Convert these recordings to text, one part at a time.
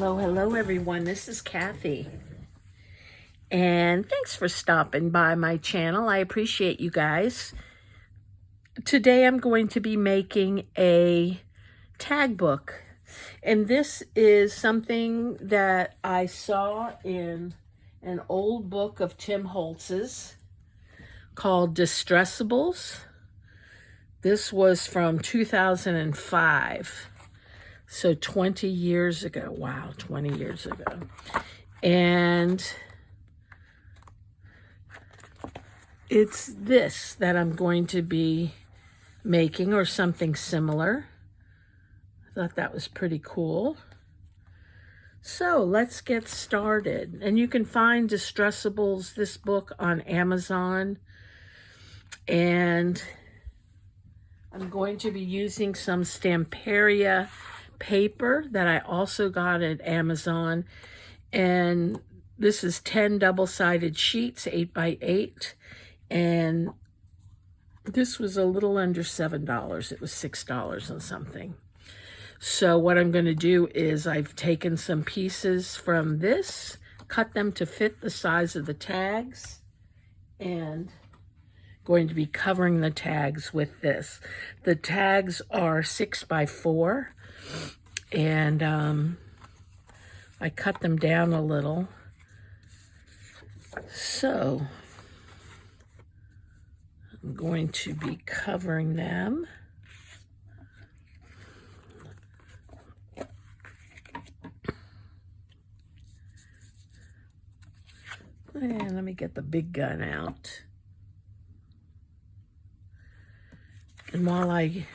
Hello everyone. This is Kathy. And thanks for stopping by my channel. I appreciate you guys. Today I'm going to be making a tag book. And this is something that I saw in an old book of Tim Holtz's called Distressables. This was from 2005. So 20 years ago. Wow, 20 years ago. And it's this that I'm going to be making, or something similar. I thought that was pretty cool. So let's get started. And you can find Distressables, this book, on Amazon. And I'm going to be using some Stamperia paper that I also got at Amazon, and this is 10 double-sided sheets, 8 by 8, and this was a little under $7. It was $6 and something. So what I'm going to do is I've taken some pieces from this, cut them to fit the size of the tags, and going to be covering the tags with this. The tags are 6 by 4. And I cut them down a little. So I'm going to be covering them. And let me get the big gun out. And while I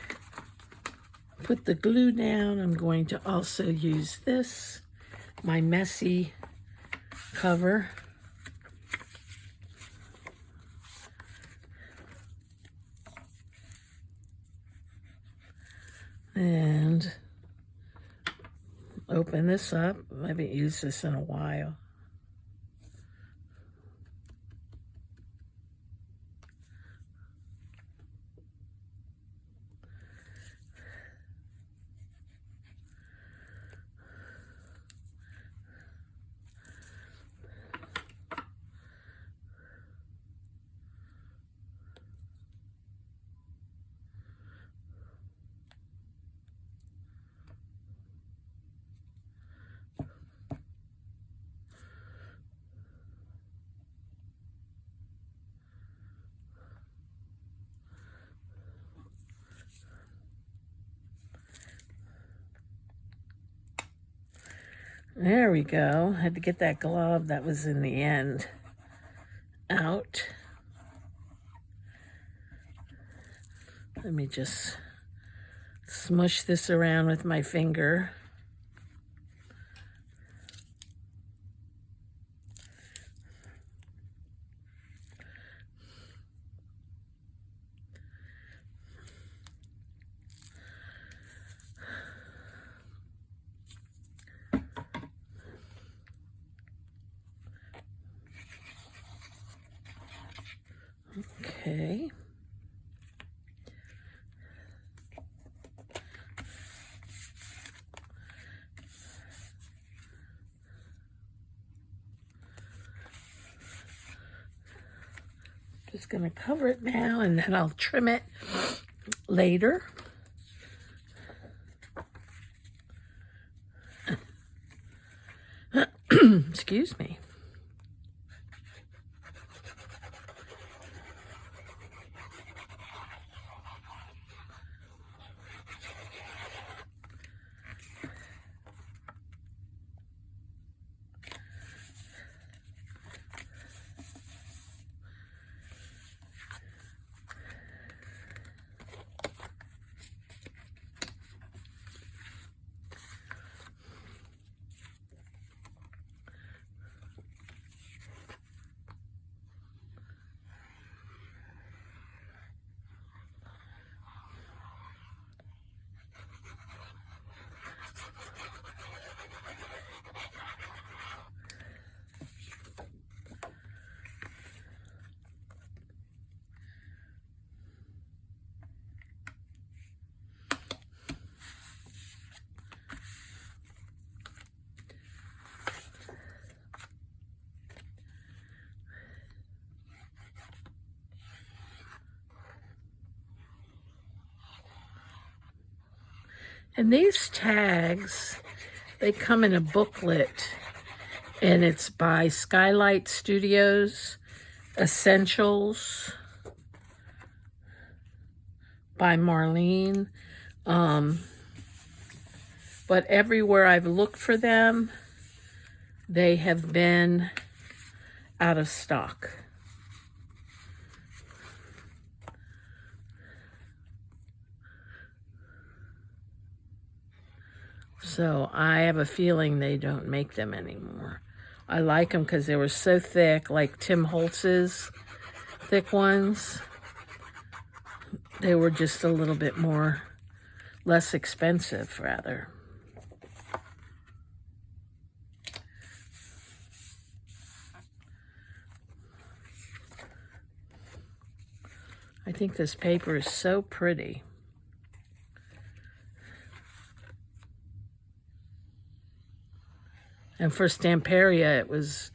put the glue down, I'm going to also use this, my messy cover. And open this up. I haven't used this in a while. There we go. I had to get that glove that was in the end out. Let me just smush this around with my finger. Okay. Just going to cover it now, and then I'll trim it later. Excuse me. And these tags, they come in a booklet, and it's by Skylight Studios, Essentials by Marlene. But everywhere I've looked for them, they have been out of stock. So I have a feeling they don't make them anymore. I like them because they were so thick, like Tim Holtz's thick ones. They were just a little bit more, less expensive, rather. I think this paper is so pretty. And for Stamperia, it was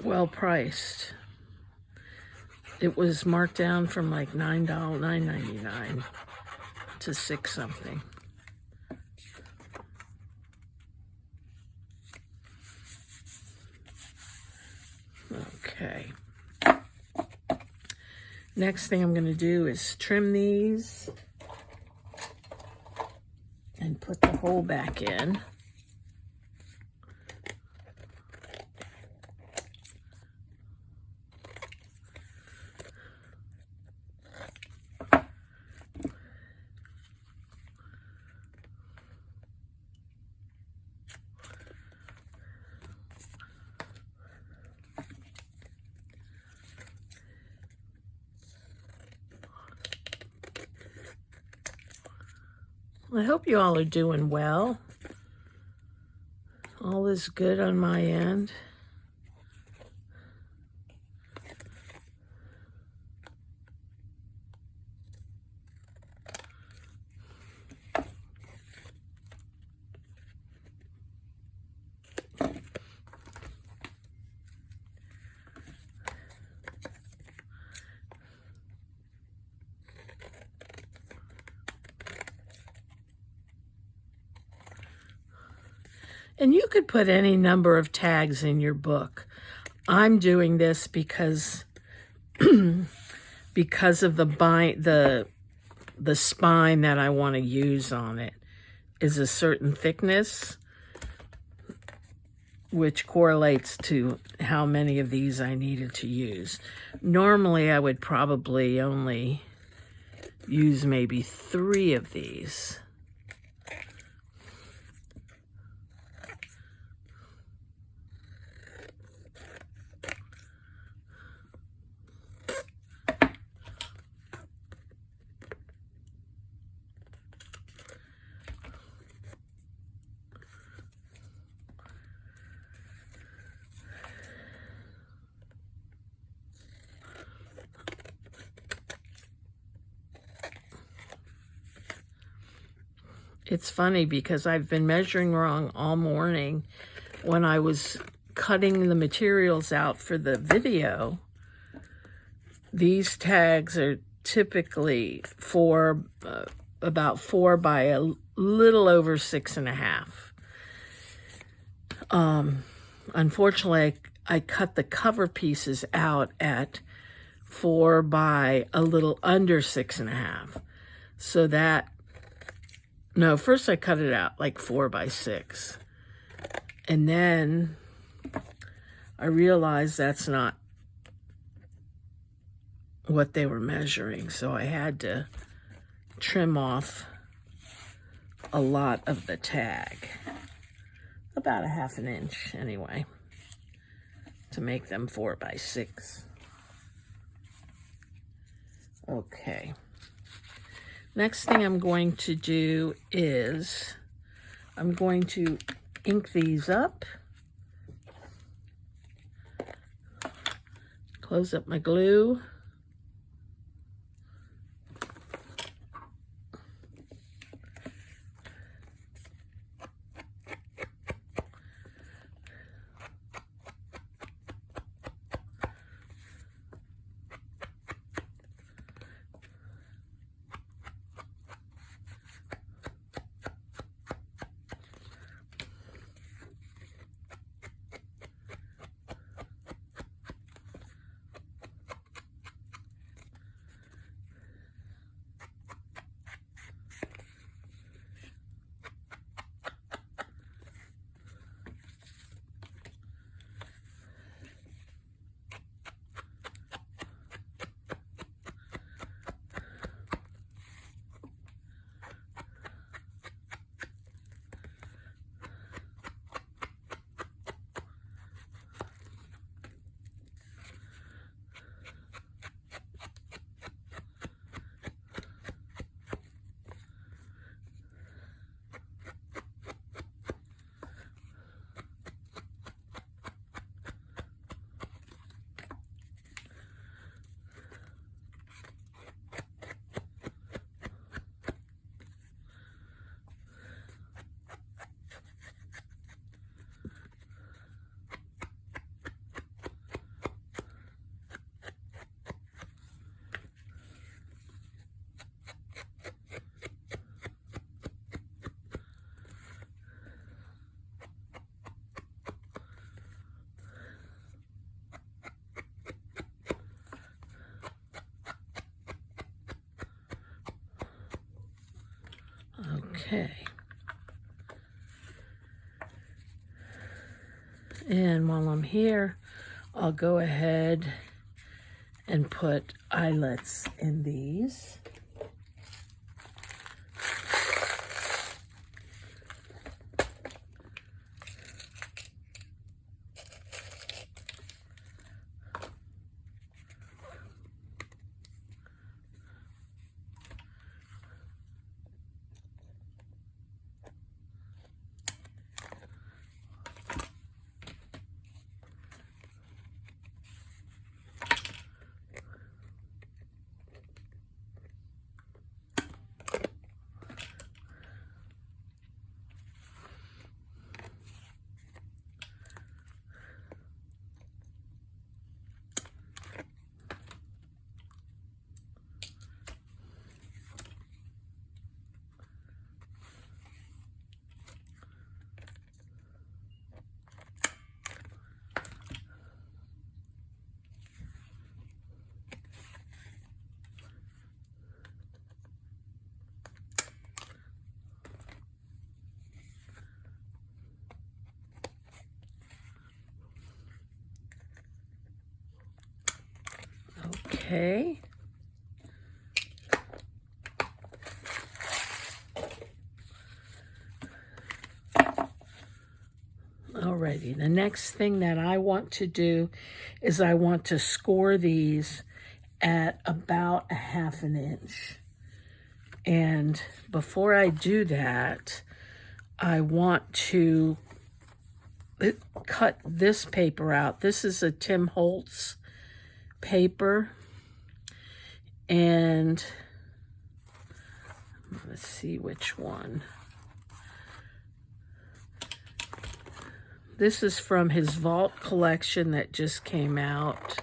well priced. It was marked down from like $9.99 to $6 something. Okay. Next thing I'm going to do is trim these and put the hole back in. I hope you all are doing well. All is good on my end. And you could put any number of tags in your book. I'm doing this because because of the spine that I want to use on it is a certain thickness, which correlates to how many of these I needed to use. Normally, I would probably only use maybe 3 of these. It's funny because I've been measuring wrong all morning. When I was cutting the materials out for the video, these tags are typically about 4 by a little over 6.5. Unfortunately, I cut the cover pieces out at 4 by a little under 6.5. So that, no, first I cut it out like 4 by 6. And then I realized that's not what they were measuring. So I had to trim off a lot of the tag. About 1/2 inch anyway, to make them 4 by 6. Okay. Next thing I'm going to do is I'm going to ink these up. Close up my glue. Okay. And while I'm here, I'll go ahead and put eyelets in these. Okay. Alrighty, the next thing that I want to do is I want to score these at about 1/2 inch. And before I do that, I want to cut this paper out. This is a Tim Holtz paper. And let's see which one. This is from his Vault collection that just came out.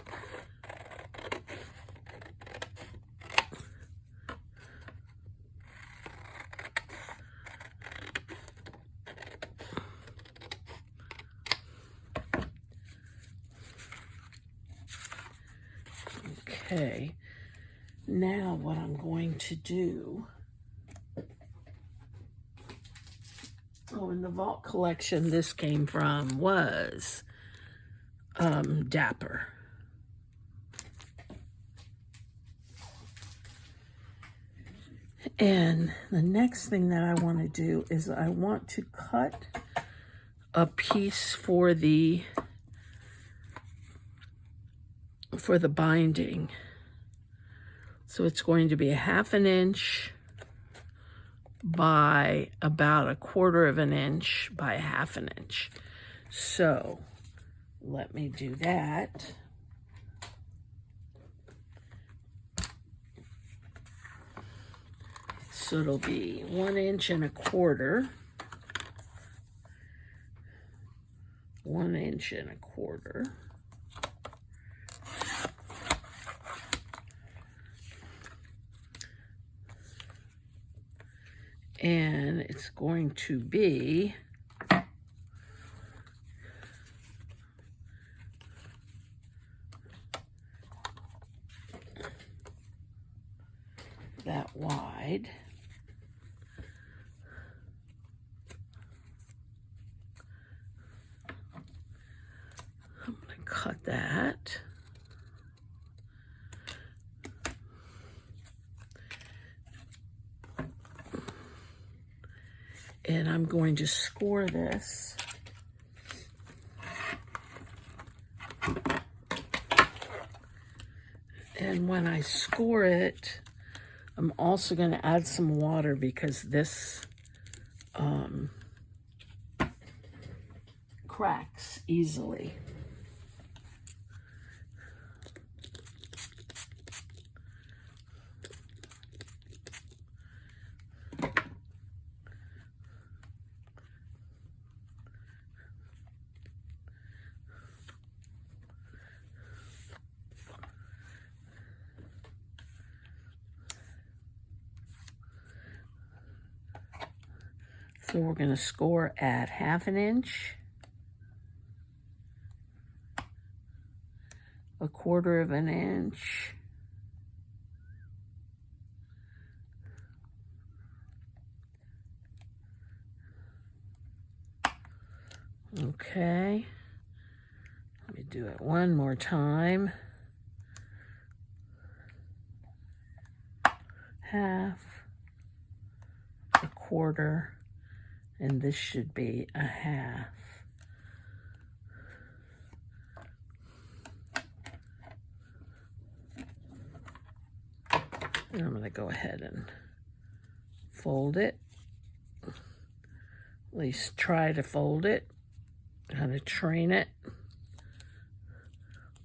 Okay, now what I'm going to do, in the Vault collection this came from was Dapper. And the next thing that I want to do is I want to cut a piece for the binding. So it's going to be 1/2 inch by about 1/4 inch by 1/2 inch. So let me do that. So it'll be 1 1/4 inch. 1 1/4 inch. And it's going to be that wide. I'm going to cut that. And I'm going to score this. And when I score it, I'm also going to add some water because this cracks easily. So we're going to score at 1/2 inch, 1/4 inch, Okay. Let me do it one more time. Half, a quarter, and this should be a half. And I'm going to go ahead and fold it. At least try to fold it. Kind of train it.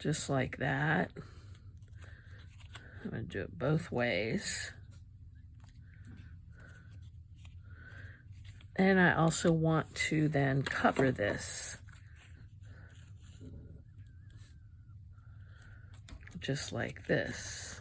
Just like that. I'm going to do it both ways. And I also want to then cover this. Just like this.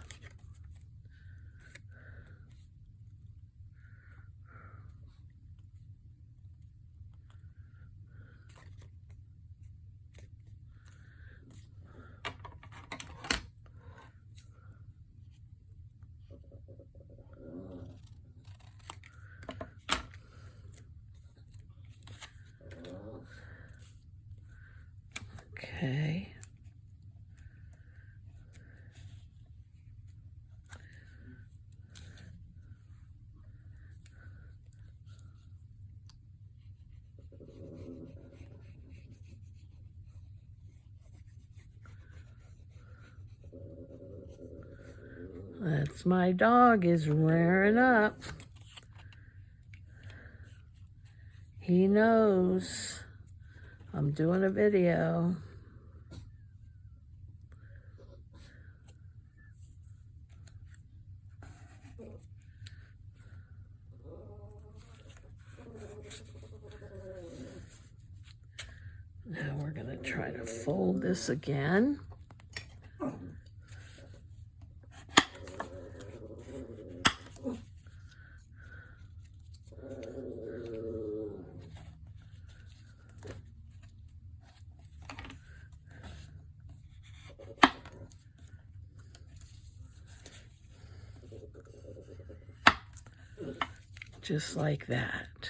Okay. That's my dog is rearing up. He knows I'm doing a video. Now we're going to try to fold this again. Just like that.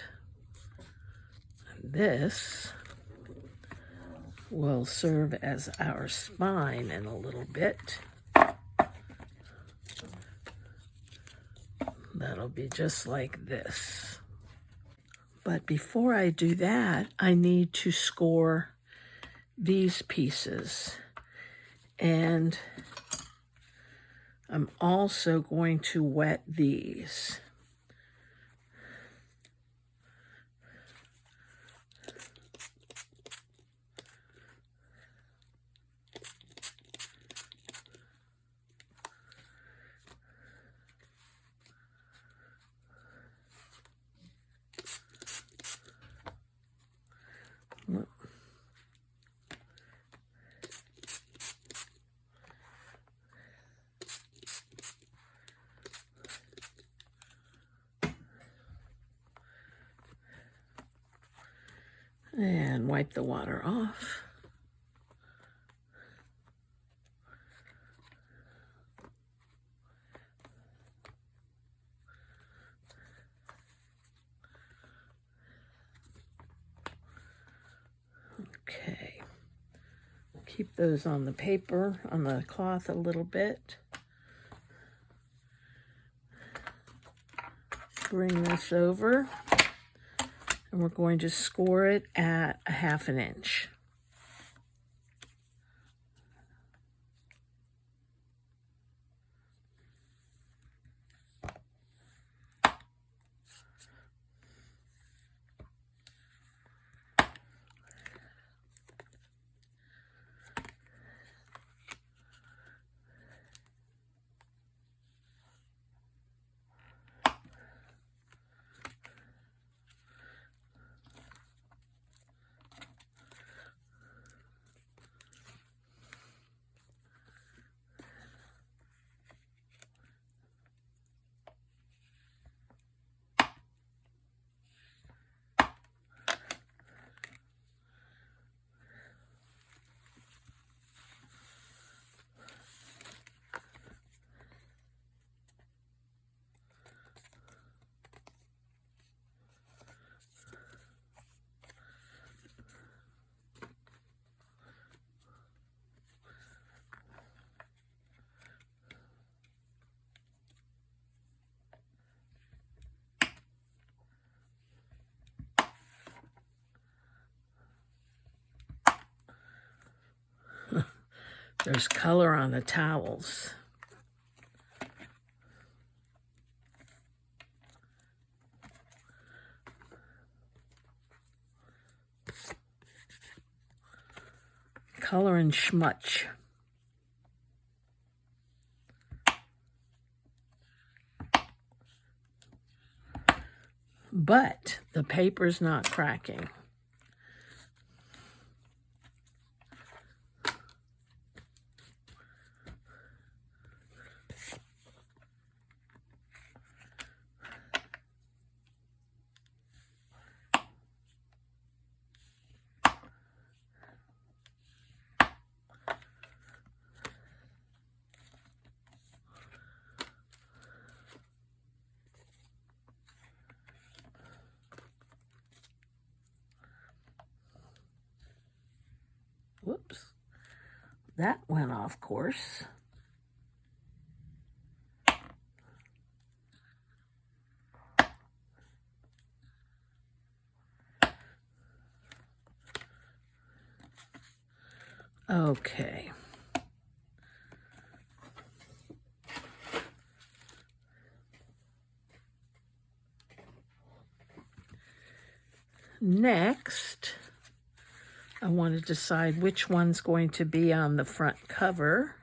And this will serve as our spine in a little bit. That'll be just like this. But before I do that, I need to score these pieces. And I'm also going to wet these. And wipe the water off. Okay. Keep those on the paper, on the cloth a little bit. Bring this over. And we're going to score it at 1/2 inch. There's color on the towels. Color and schmutz. But the paper's not cracking. Whoops, that went off course. Okay. Next, I want to decide which one's going to be on the front cover.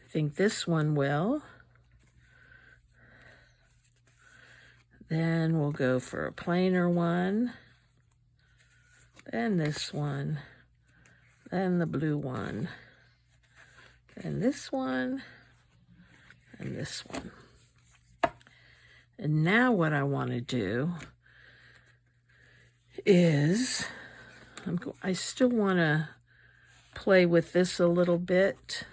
I think this one will. Then we'll go for a plainer one. Then this one. Then the blue one. Then this one. And this one. And now what I want to do is, I still want to play with this a little bit.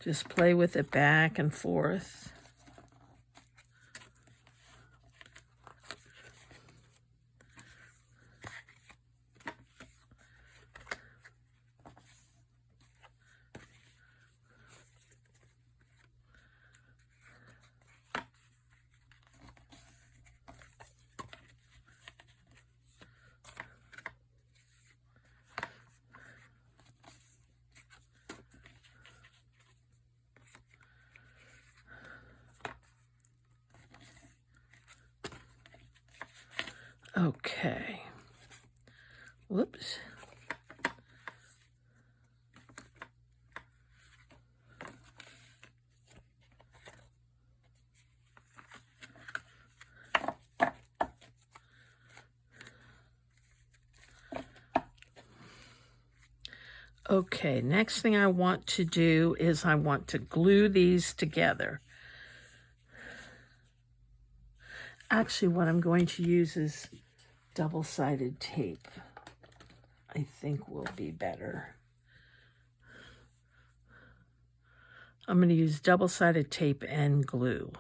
Just play with it back and forth. Okay. Whoops. Okay, next thing I want to do is I want to glue these together. Actually, what I'm going to use is double-sided tape. I think will be better. I'm going to use double-sided tape and glue,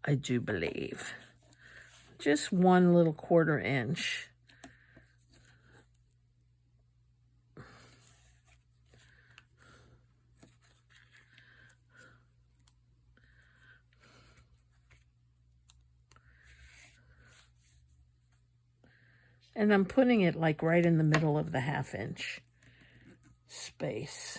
I do believe. Just 1 little 1/4 inch. And I'm putting it like right in the middle of the 1/2 inch space.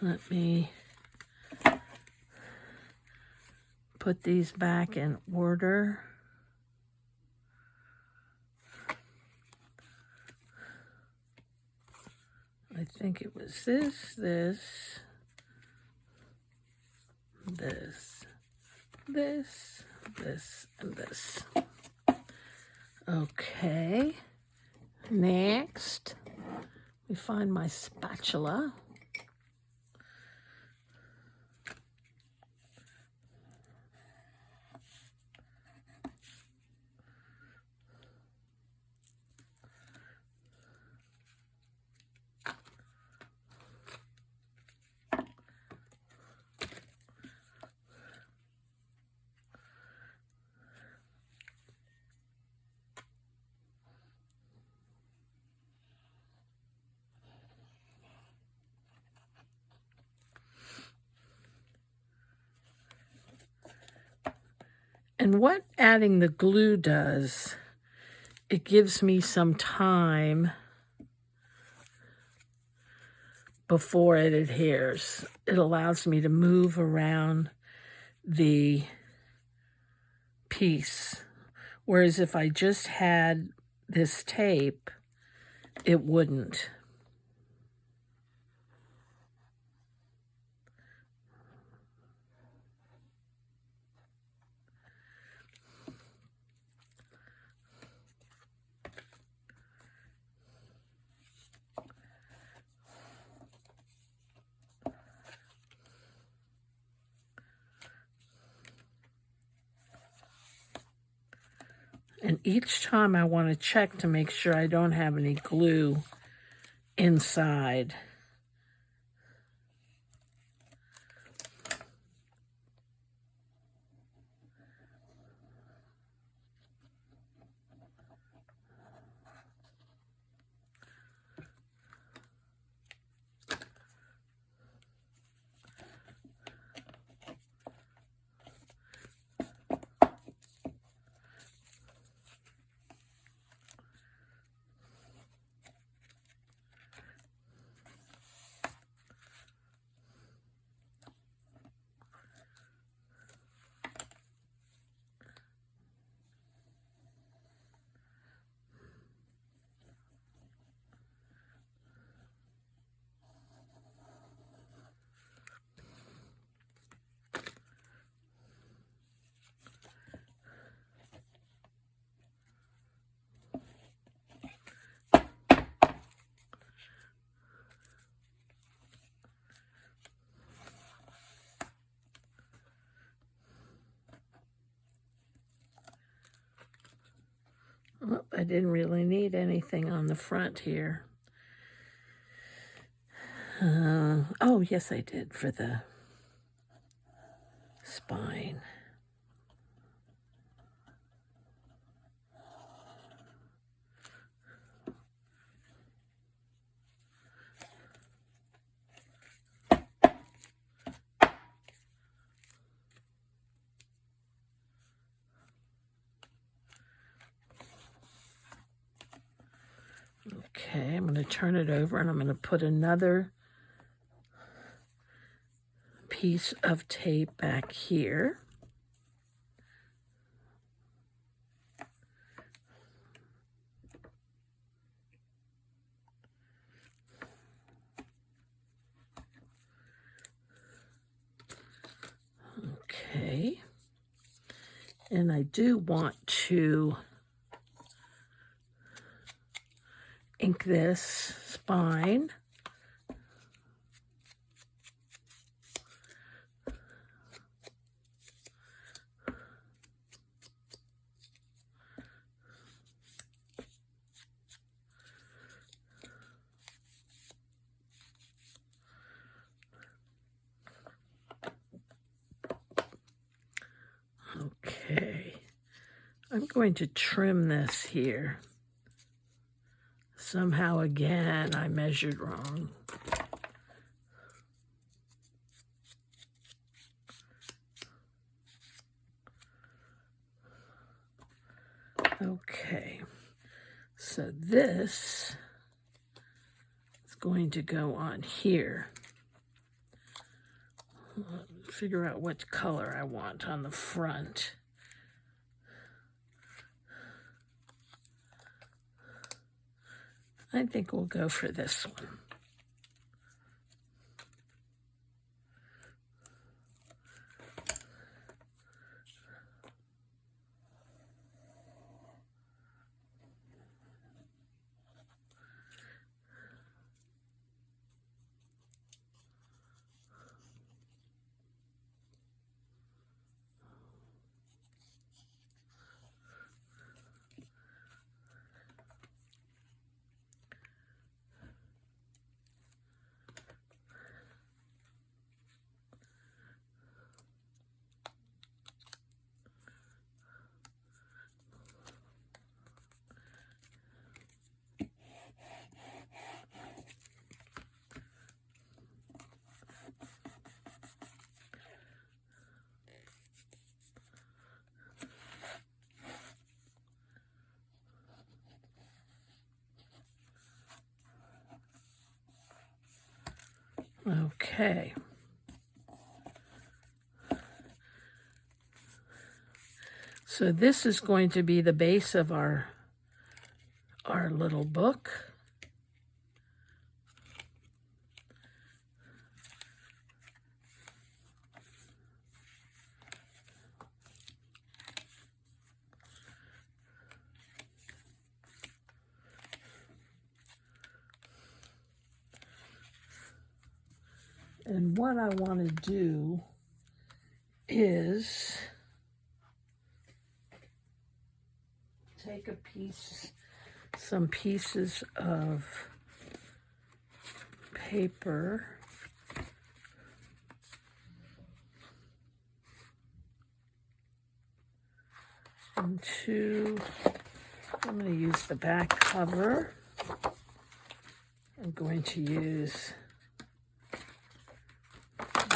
Let me put these back in order. I think it was this, and this. Okay, next, we find my spatula. And what adding the glue does, it gives me some time before it adheres. It allows me to move around the piece. Whereas if I just had this tape, it wouldn't. And each time I want to check to make sure I don't have any glue inside. Well, I didn't really need anything on the front here. Oh, yes, I did for the spine. Okay, I'm going to turn it over and I'm going to put another piece of tape back here. Okay, and I do want to ink this spine. Okay, I'm going to trim this here. Somehow, again, I measured wrong. Okay, so this is going to go on here. figure out what color I want on the front. I think we'll go for this one. Okay. So this is going to be the base of our little book. And what I want to do is take some pieces of paper I'm going to use the back cover. I'm going to use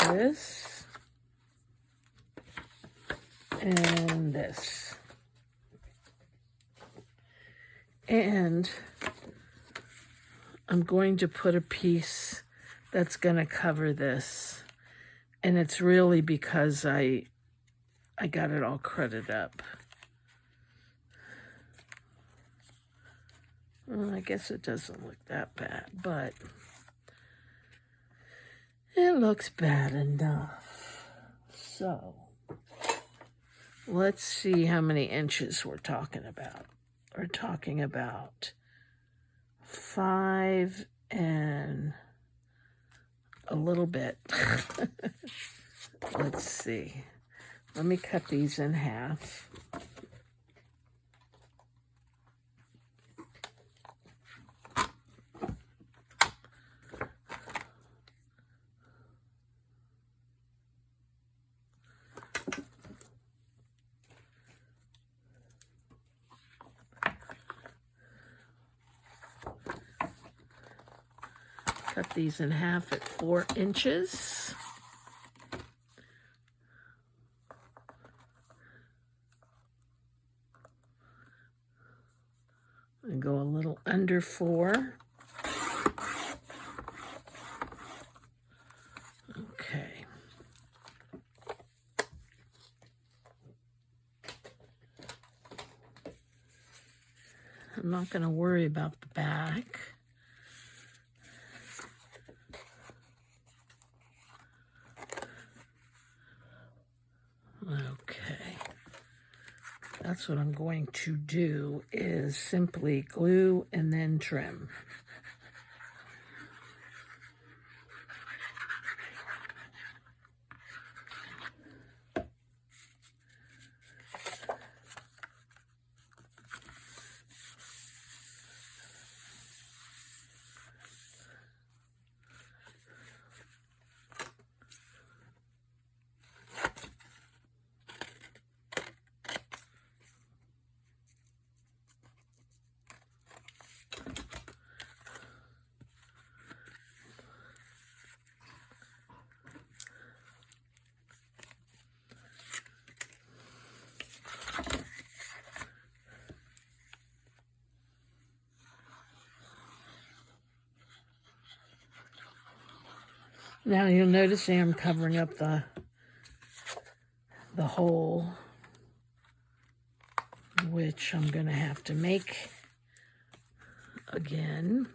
this and this. And I'm going to put a piece that's going to cover this. And it's really because I got it all crudted up. Well, I guess it doesn't look that bad, but it looks bad enough. So, let's see how many inches we're talking about. We're talking about 5 and a little bit. Let's see. Let me cut these in half. Cut these in half at 4 inches. And go a little under 4. Okay. I'm not going to worry about the back. Okay, that's what I'm going to do, is simply glue and then trim. Now you'll notice that I'm covering up the hole, which I'm going to have to make again.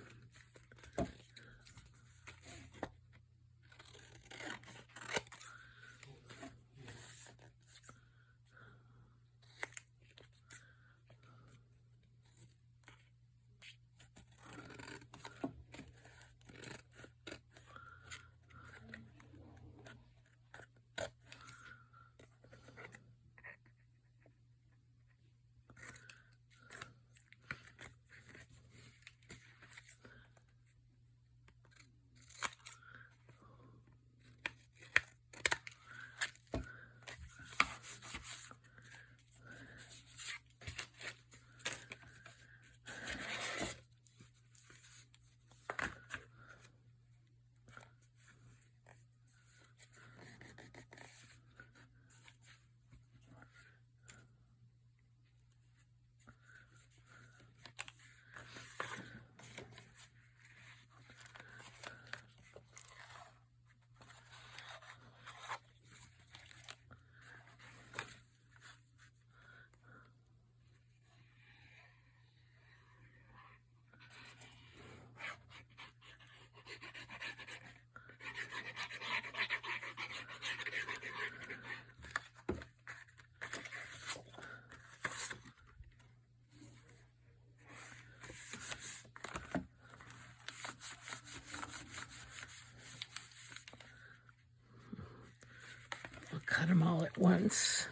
Cut them all at once.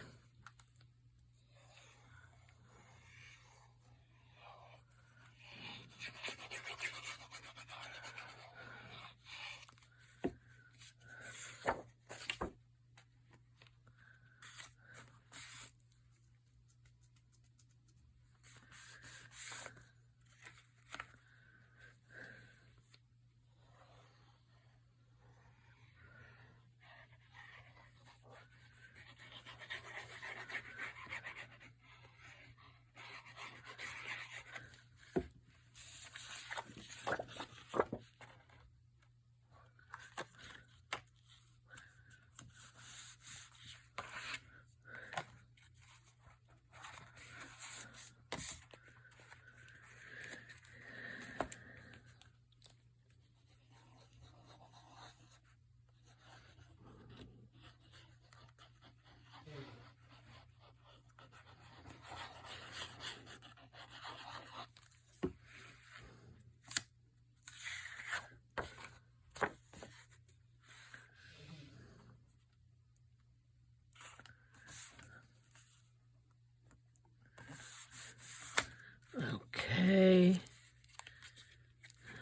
Okay,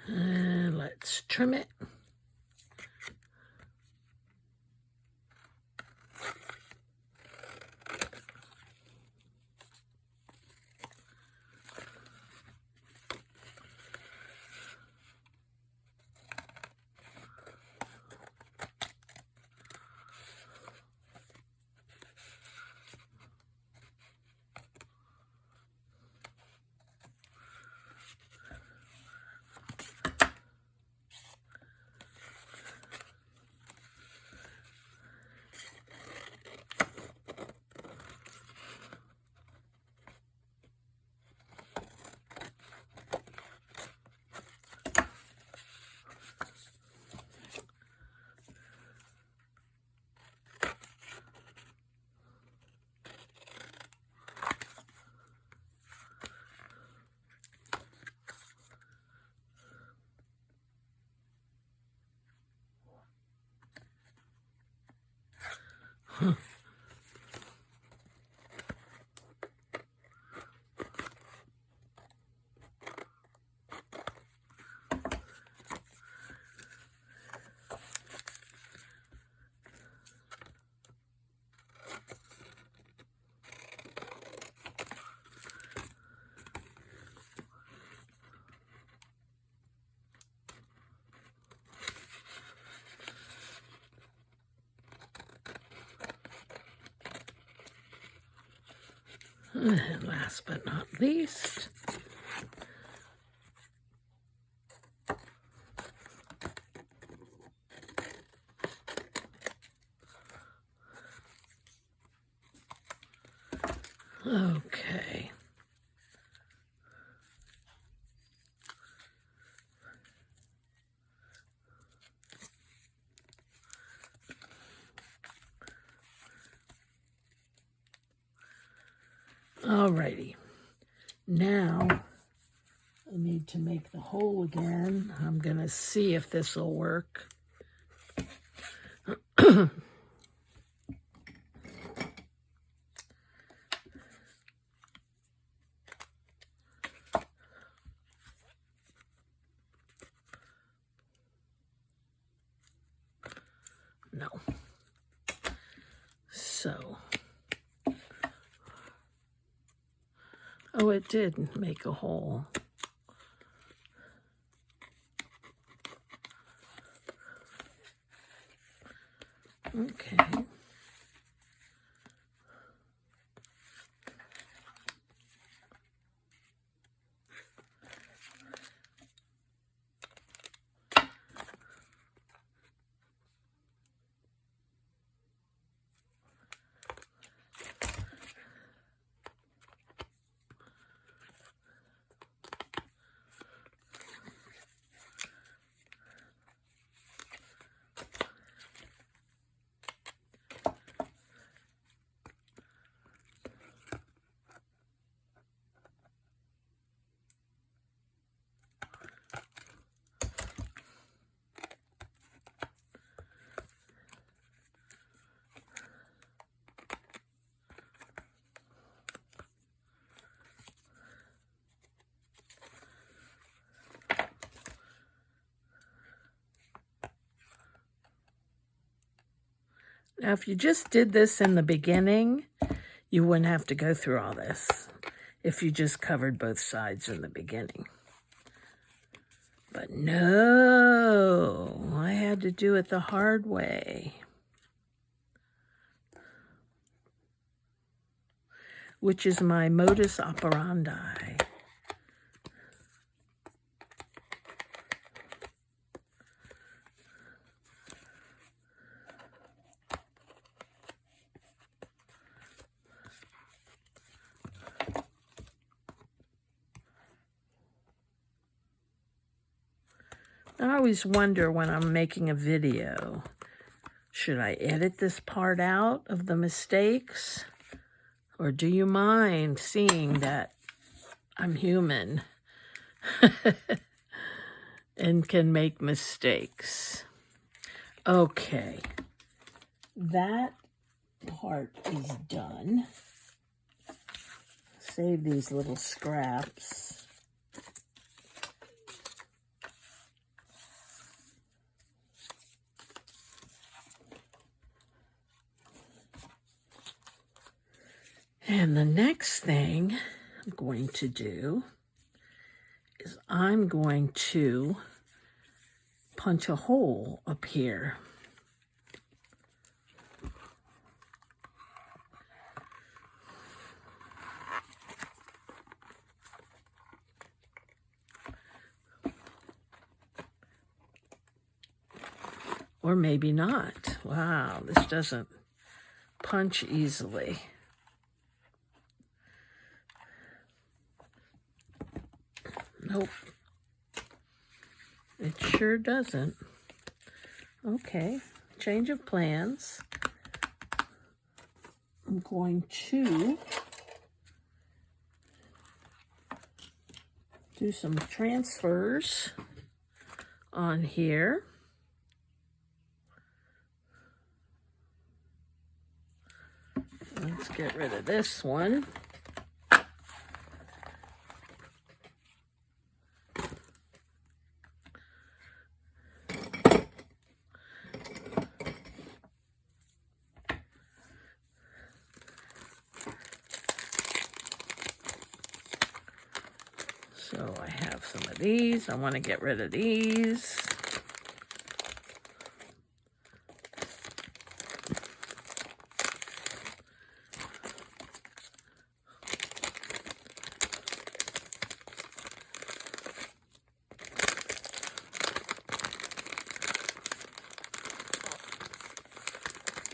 and let's trim it. And last but not least, Okay. Alrighty. Now I need to make the hole again. I'm going to see if this will work. No. So, oh, it did make a hole. Okay. Now, if you just did this in the beginning, you wouldn't have to go through all this if you just covered both sides in the beginning. But no, I had to do it the hard way, which is my modus operandi. I always wonder when I'm making a video, should I edit this part out of the mistakes? Or do you mind seeing that I'm human and can make mistakes? Okay, that part is done. Save these little scraps. And the next thing I'm going to do is I'm going to punch a hole up here. Or maybe not. Wow, this doesn't punch easily. Nope. It sure doesn't. Okay, change of plans. I'm going to do some transfers on here. Let's get rid of this one. So I have some of these. I want to get rid of these.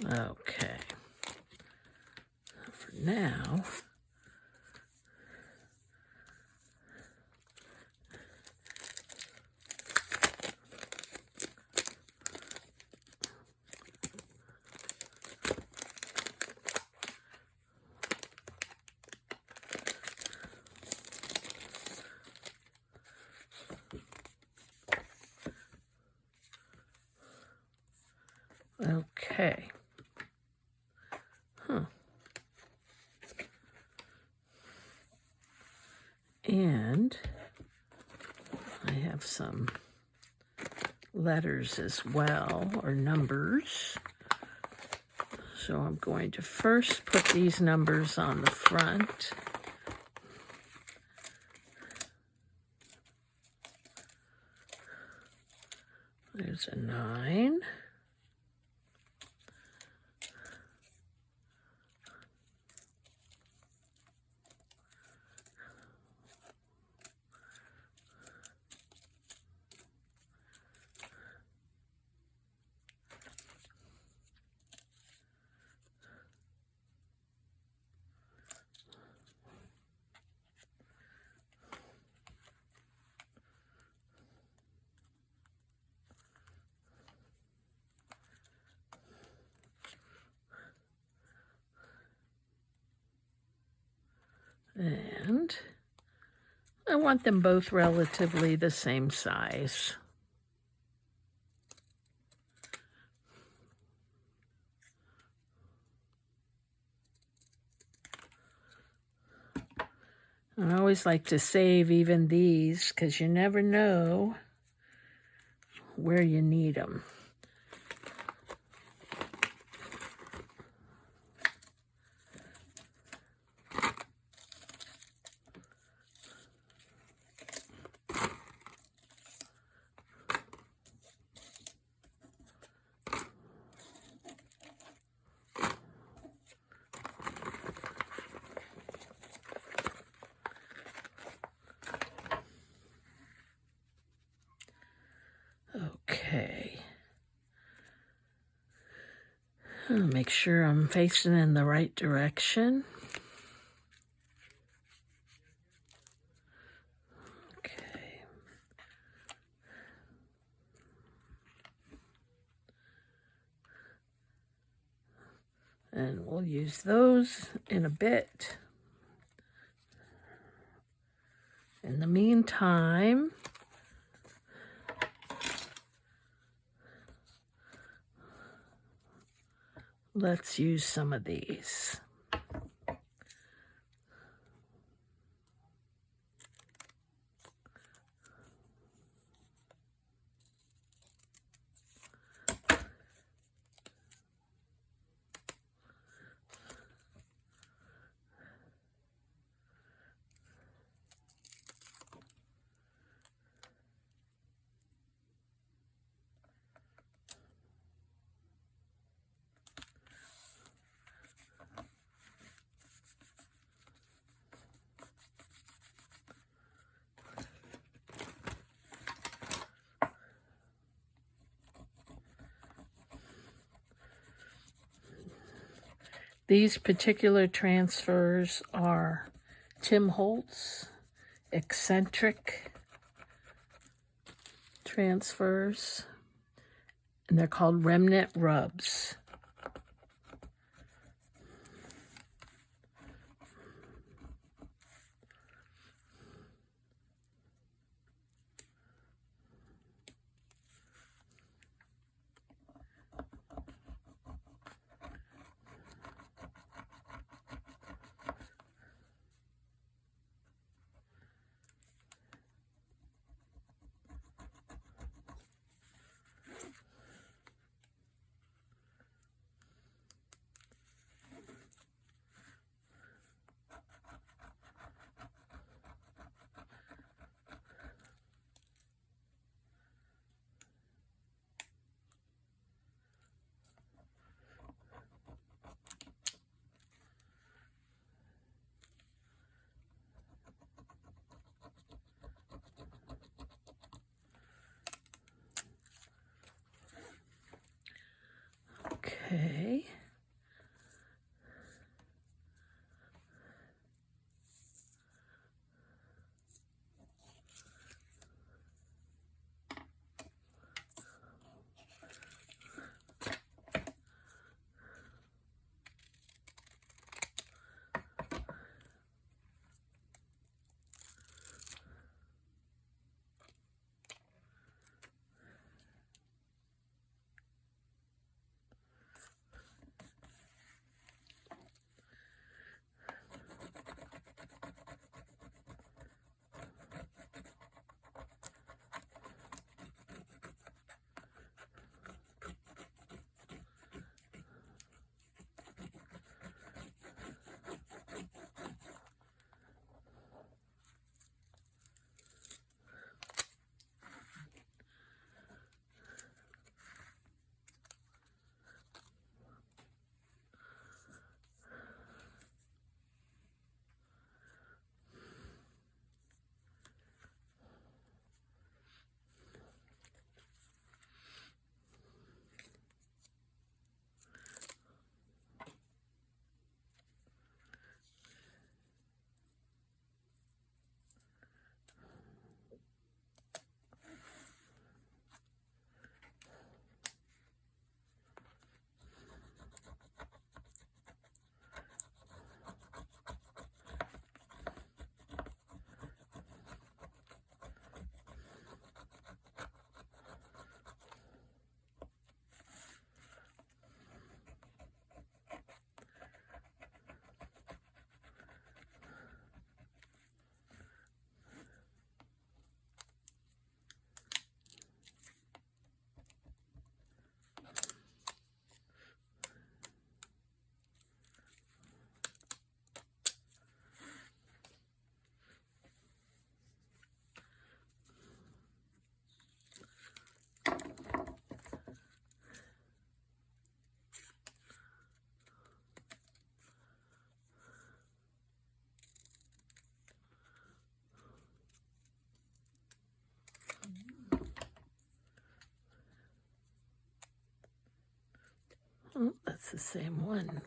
Okay. For now, Okay. And I have some letters as well, or numbers. So I'm going to first put these numbers on the front. There's a 9. And I want them both relatively the same size. I always like to save even these because you never know where you need them. Okay. I'll make sure I'm facing in the right direction. Okay. And we'll use those in a bit. In the meantime, let's use some of these. These particular transfers are Tim Holtz eccentric transfers, and they're called remnant rubs. Okay. that's the same one.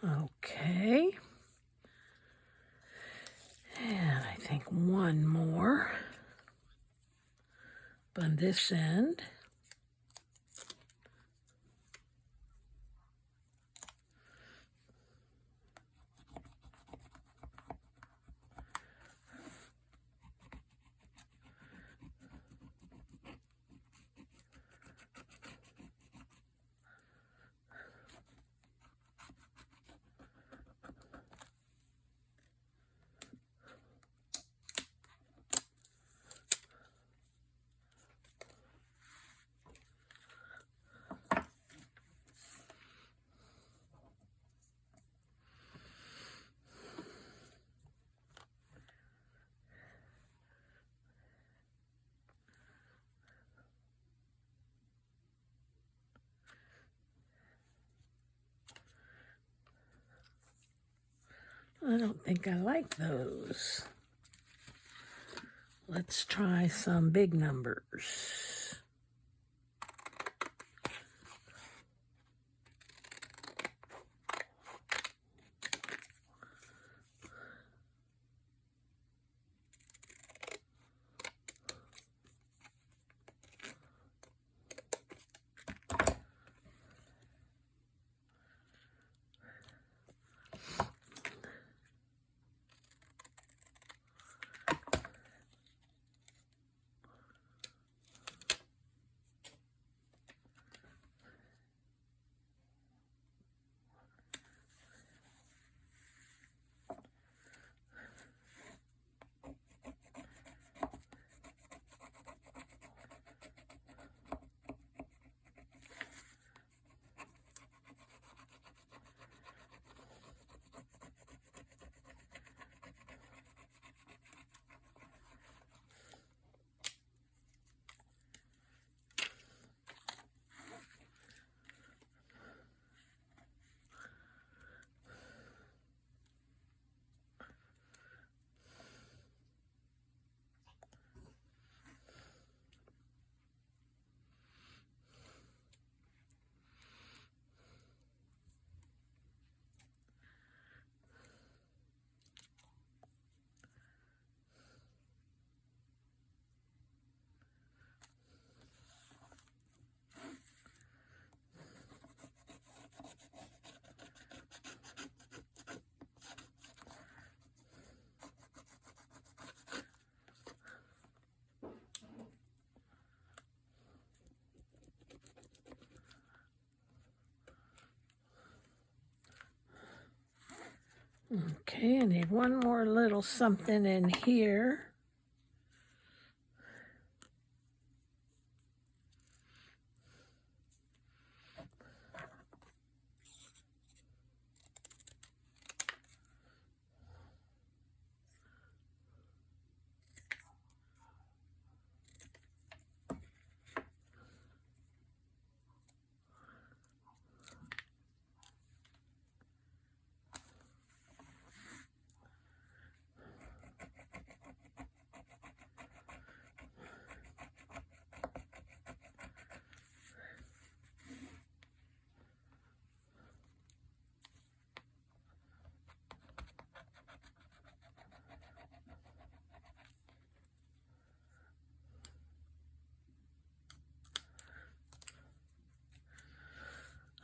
Okay. And I think one more on this end. I don't think I like those. Let's try some big numbers. Okay, I need one more little something in here.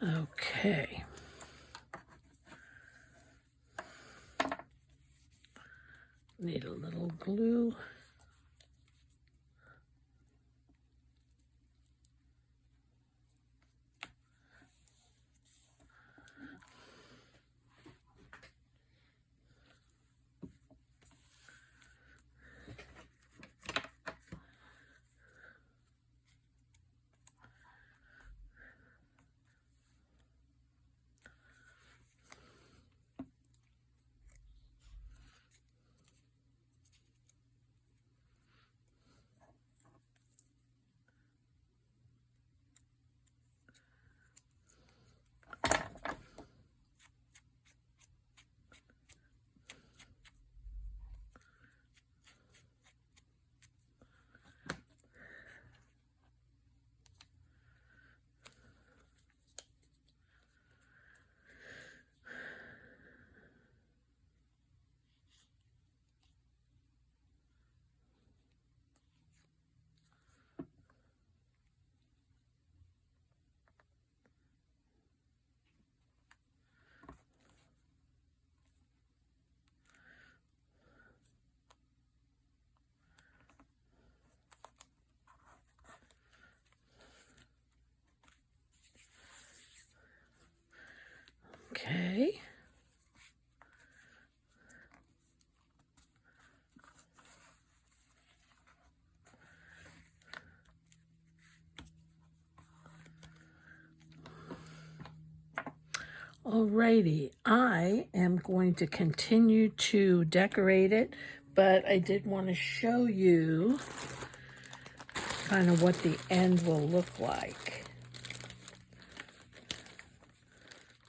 Okay. Need a little glue. Okay. Alrighty, I am going to continue to decorate it, but I did want to show you kind of what the end will look like.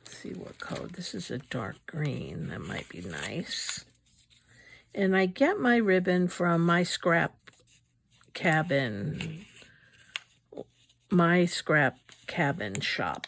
Let's see what color. This is a dark green. That might be nice. And I get my ribbon from my scrap cabin shop.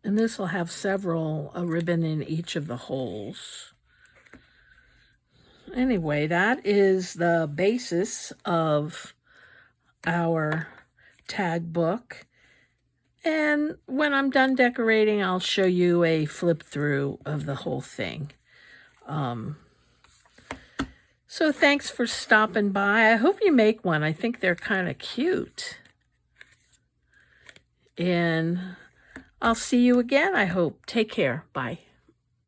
And this will have a ribbon in each of the holes. Anyway, that is the basis of our tag book. And when I'm done decorating, I'll show you a flip through of the whole thing. So thanks for stopping by. I hope you make one. I think they're kind of cute. And I'll see you again, I hope. Take care. Bye.